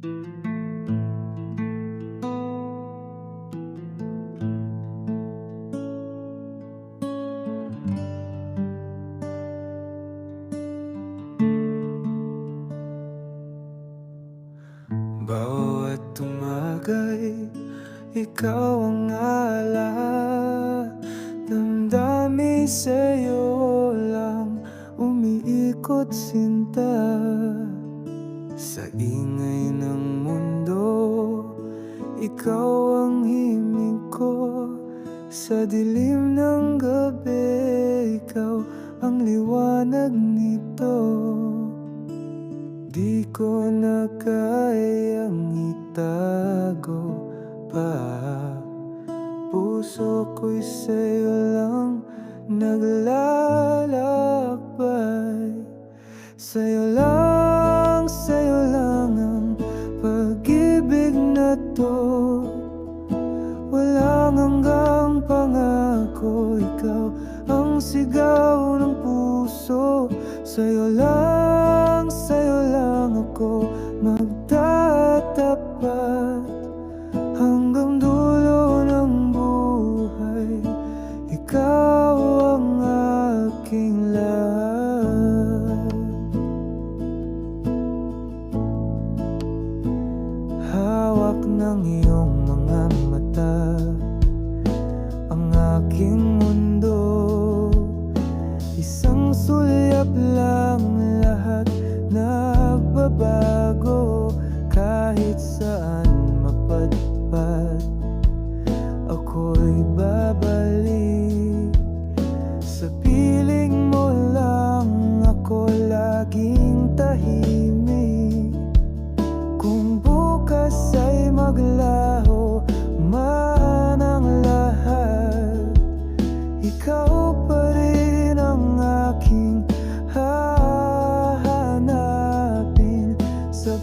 Bawat tumagay, ikaw ang ala. Damdamin sa'yo lang umiikot sinta. Sa ingay ng mundo, ikaw ang himig ko. Sa dilim ng gabi, ikaw ang liwanag nito. Di ko na kayang itago pa. Puso ko'y sa'yo lang naglalakbay. Sa'yo lang ang pag-ibig na to. Walang hanggang pangako, ikaw ang sigaw ng puso. Sa'yo lang ako magtatapat hanggang dulo ng buhay. Ikaw ang aking lahat. Hawak ng iyong mga mata ang aking mundo. Isang sulyap lang, lahat nagbabago. Kahit saan mapadpad, ako'y babalik. Sa piling mo lang ako laging tahimik. Kung bukas ay maglaho man ang lahat, ikaw pa rin ang aking hahanapin sa